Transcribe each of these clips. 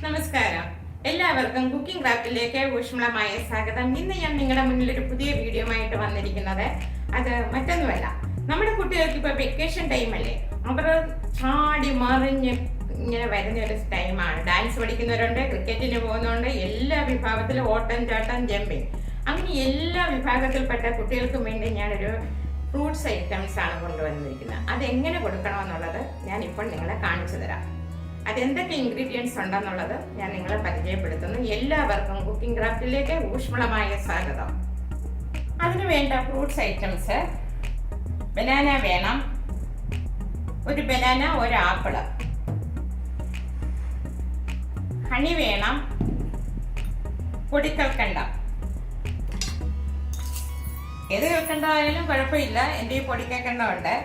നമസ്കാരം. എല്ലാവർക്കും കുക്കിംഗ് ക്രാഫ്റ്റിലേക്ക് ഊഷ്മളമായ സ്വാഗതം. ഇന്ന് ഞാൻ നിങ്ങളുടെ മുന്നിൽ ഒരു പുതിയ വീഡിയോ ആയിട്ട് വന്നിരിക്കുന്നത് അത് മറ്റൊന്നുമല്ല, നമ്മുടെ കുട്ടികൾക്ക് ഇപ്പൊ വെക്കേഷൻ ടൈം അല്ലേ, അവർ ചാടി മറിഞ്ഞ് ഇങ്ങനെ വരുന്ന ഒരു ടൈമാണ്. ഡാൻസ് പഠിക്കുന്നവരുണ്ട്, ക്രിക്കറ്റിന് പോകുന്നുണ്ട്, എല്ലാ വിഭാഗത്തിലും ഓട്ടം ചാട്ടം ജമ്പിങ്, അങ്ങനെ എല്ലാ വിഭാഗത്തിൽപ്പെട്ട കുട്ടികൾക്കും വേണ്ടി ഞാനൊരു ഫ്രൂട്ട്സ് ഐറ്റംസ് ആണ് കൊണ്ടുവന്നിരിക്കുന്നത്. അതെങ്ങനെ കൊടുക്കണമെന്നുള്ളത് ഞാൻ ഇപ്പോൾ നിങ്ങളെ കാണിച്ചു തരാം. അതെന്തൊക്കെ ഇൻഗ്രീഡിയൻസ് ഉണ്ടെന്നുള്ളത് ഞാൻ നിങ്ങളെ പരിചയപ്പെടുത്തുന്നു. എല്ലാവർക്കും കുക്കിംഗ് ക്രാഫ്റ്റിലേക്ക് ഊഷ്മളമായ സ്വാഗതം. അതിന് വേണ്ട ഫ്രൂട്ട്സ് ഐറ്റംസ്: ബനാന വേണം, ഒരു ബനാന, ഒരു ആപ്പിള്, ഹണി വേണം, പൊടിക്കൽക്കണ്ടം, ഏത് കൽക്കണ്ടമായാലും കുഴപ്പമില്ല, എൻ്റെ ഈ പൊടിക്കൽക്കണ്ടമുണ്ട്.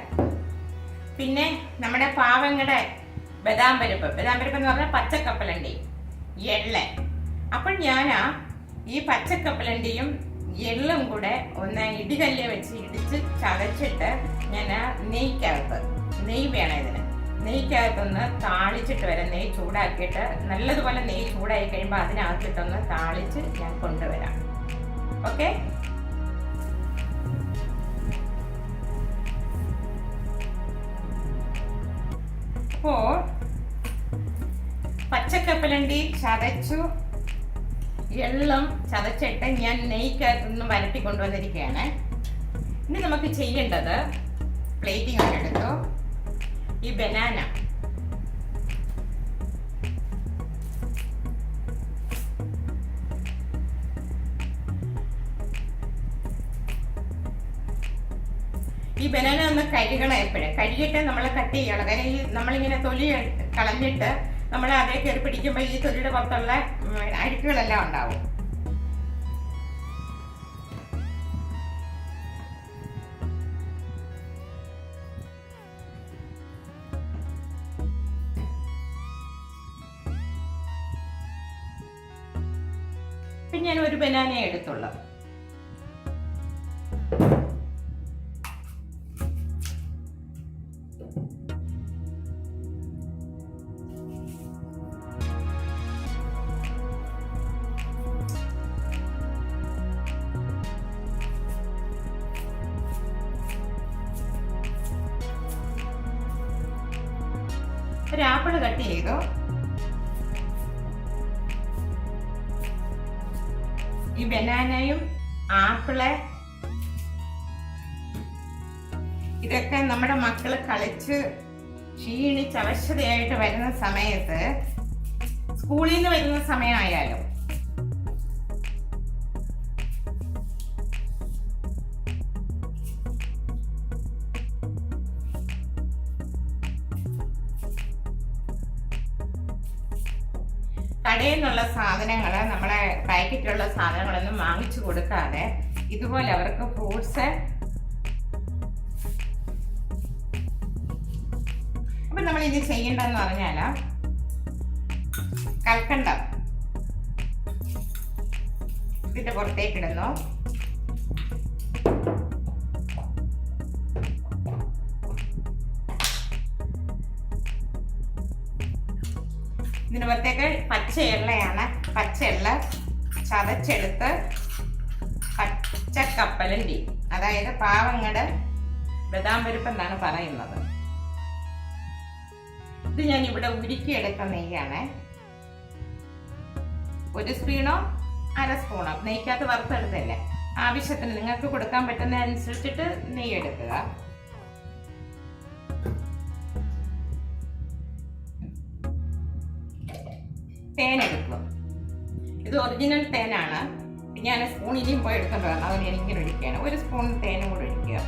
പിന്നെ നമ്മുടെ പാവങ്ങളുടെ ബദാം പരിപ്പ് എന്ന് പറഞ്ഞാൽ പച്ചക്കപ്പലണ്ടി, എള്ള. അപ്പോൾ ഞാൻ ഈ പച്ചക്കപ്പലണ്ടിയും എള്ളും കൂടെ ഒന്ന് ഇടികല്ല് വെച്ച് ഇടിച്ച് ചതച്ചിട്ട് ഞാൻ നെയ്യ് വേണം ഇതിന്, നെയ്ക്കകത്തൊന്ന് താളിച്ചിട്ട് വരാം. നെയ്യ് ചൂടാക്കിയിട്ട് നല്ലതുപോലെ നെയ്യ് ചൂടായി കഴിയുമ്പോൾ അതിനകത്തിട്ടൊന്ന് താളിച്ച് ഞാൻ കൊണ്ടുവരാം. ഓക്കെ. അപ്പോൾ പച്ചക്കപ്പലണ്ടി ചതച്ചു, എള്ളും ചതച്ചിട്ട് ഞാൻ നെയ്ക്കകത്തുനിന്ന് വരട്ടി കൊണ്ടുവന്നിരിക്കുകയാണ്. ഇനി നമുക്ക് ചെയ്യേണ്ടത്, പ്ലേറ്റിംഗ് ഒക്കെ എടുത്തു, ഈ ബനാന ഒന്ന് കഴുകണം. എപ്പോഴും കഴുകിയിട്ട് നമ്മൾ കട്ട് ചെയ്യണം. കാരണം ഈ നമ്മളിങ്ങനെ തൊലി കളഞ്ഞിട്ട് നമ്മൾ അതേ കയറി പിടിക്കുമ്പോൾ ഈ തൊലിയുടെ പുറത്തുള്ള അഴുക്കുകളെല്ലാം ഉണ്ടാവും. പിന്നെ ഞാൻ ഒരു ബനാനയെ എടുത്തുള്ളൂ. ഒരു ആപ്പിള് കട്ട് ചെയ്തു, ഈ ബനാനയും ആപ്പിള് ഇതൊക്കെ നമ്മുടെ മക്കള് കളിച്ച് ക്ഷീണിച്ച് അവശതയായിട്ട് വരുന്ന സമയത്ത്, സ്കൂളിൽ നിന്ന് വരുന്ന സമയമായാലും കടയിൽ നിന്നുള്ള സാധനങ്ങള്, നമ്മളെ പാക്കറ്റിലുള്ള സാധനങ്ങളൊന്നും വാങ്ങിച്ചു കൊടുക്കാതെ ഇതുപോലെ അവർക്ക് ഫ്രൂട്ട്സ്. അപ്പൊ നമ്മൾ ഇത് ചെയ്യേണ്ടതെന്ന് പറഞ്ഞാല്, കൽക്കണ്ടം ഇതിന്റെ പുറത്തേക്ക് ഇടുന്നു, ഇതിന് പുറത്തേക്ക് പച്ച എള്ളയാണ്, പച്ച എള്ള ചതച്ചെടുത്ത് പച്ചക്കപ്പലണ്ടി, അതായത് പാവങ്ങളുടെ ബദാം പരിപ്പ് എന്നാണ് പറയുന്നത്. ഇത് ഞാൻ ഇവിടെ ഉരുക്കിയെടുത്ത നെയ്യാണ്. 1 സ്പൂണോ 1/2 സ്പൂണോ നെയ്ക്കകത്ത് വറുത്തെടുത്തല്ലേ, ആവശ്യത്തിന് നിങ്ങൾക്ക് കൊടുക്കാൻ പറ്റുന്ന അനുസരിച്ചിട്ട് നെയ്യ് എടുക്കുക. തേൻ എടുക്കുക. ഇത് ഒറിജിനൽ തേനാണ്. ഞാൻ സ്പൂണിലും പോയി എടുക്കേണ്ടി വരണം, അതുകൊണ്ട് എനിക്കിങ്ങനെ ഒഴിക്കുകയാണ്. 1 സ്പൂൺ തേനും കൂടെ ഒഴിക്കുക.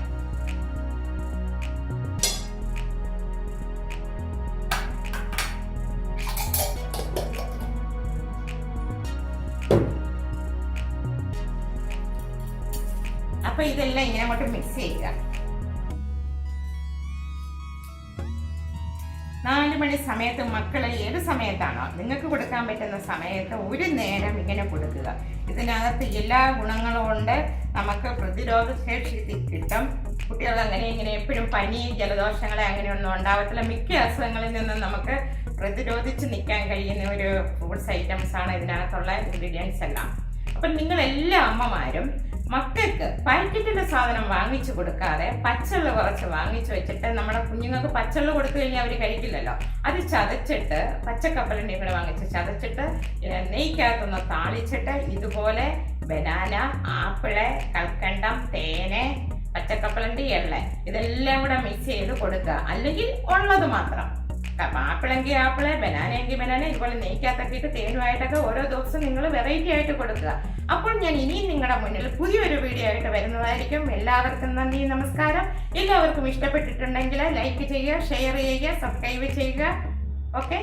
അപ്പൊ ഇതെല്ലാം ഇങ്ങനെ അങ്ങോട്ട് മിക്സ് ചെയ്യുക. 4 മണി സമയത്ത് മക്കളെ ഏത് സമയത്താണോ നിങ്ങൾക്ക് കൊടുക്കാൻ പറ്റുന്ന സമയത്ത് ഒരു നേരം ഇങ്ങനെ കൊടുക്കുക. ഇതിനകത്ത് എല്ലാ ഗുണങ്ങളും ഉണ്ട്. നമുക്ക് പ്രതിരോധ ശേഷി കിട്ടും. കുട്ടികൾ അങ്ങനെ ഇങ്ങനെ എപ്പോഴും പനി, ജലദോഷങ്ങളെ അങ്ങനെയൊന്നും ഉണ്ടാവത്തില്ല. മിക്ക അസുഖങ്ങളിൽ നിന്നും നമുക്ക് പ്രതിരോധിച്ച് നിൽക്കാൻ കഴിയുന്ന ഒരു ഫ്രൂട്ട്സ് ഐറ്റംസ് ആണ് ഇതിനകത്തുള്ള ഇൻഗ്രീഡിയൻസ് എല്ലാം. അപ്പം നിങ്ങൾ എല്ലാ അമ്മമാരും മക്കൾക്ക് പാക്കറ്റിന്റെ സാധനം വാങ്ങിച്ചു കൊടുക്കാതെ പച്ചവെള്ള കുറച്ച് വാങ്ങിച്ചു വെച്ചിട്ട് നമ്മുടെ കുഞ്ഞുങ്ങൾക്ക് പച്ചവെള്ളം കൊടുത്തു കഴിഞ്ഞാൽ അവർ കഴിക്കില്ലല്ലോ. അത് ചതച്ചിട്ട് പച്ചക്കപ്പലിൻ്റെ കൂടെ വാങ്ങിച്ച് ചതച്ചിട്ട് നെയ്ക്കകത്തൊന്ന് താളിച്ചിട്ട് ഇതുപോലെ ബനാന, ആപ്പിള്, കൽക്കണ്ടം, തേന്, പച്ചക്കപ്പലിൻ്റെ എള്ള ഇതെല്ലാം കൂടെ മിക്സ് ചെയ്ത് കൊടുക്കുക. അല്ലെങ്കിൽ ഉള്ളത് മാത്രം, ആപ്പിളെങ്കിൽ ആപ്പിള്, ബനാനയെങ്കിൽ ബനാന, ഇതുപോലെ നെയ്ക്കകത്തൊക്കെ തേനുമായിട്ടൊക്കെ ഓരോ ദിവസം നിങ്ങൾ വെറൈറ്റി ആയിട്ട് കൊടുക്കുക. അപ്പോൾ ഞാൻ ഇനിയും നിങ്ങളുടെ മുന്നിൽ പുതിയൊരു വീഡിയോ ആയിട്ട് വരുന്നതായിരിക്കും. എല്ലാവർക്കും നന്ദി, നമസ്കാരം. എല്ലാവർക്കും ഇഷ്ടപ്പെട്ടിട്ടുണ്ടെങ്കിൽ ലൈക്ക് ചെയ്യുക, ഷെയർ ചെയ്യുക, സബ്സ്ക്രൈബ് ചെയ്യുക. ഓക്കെ.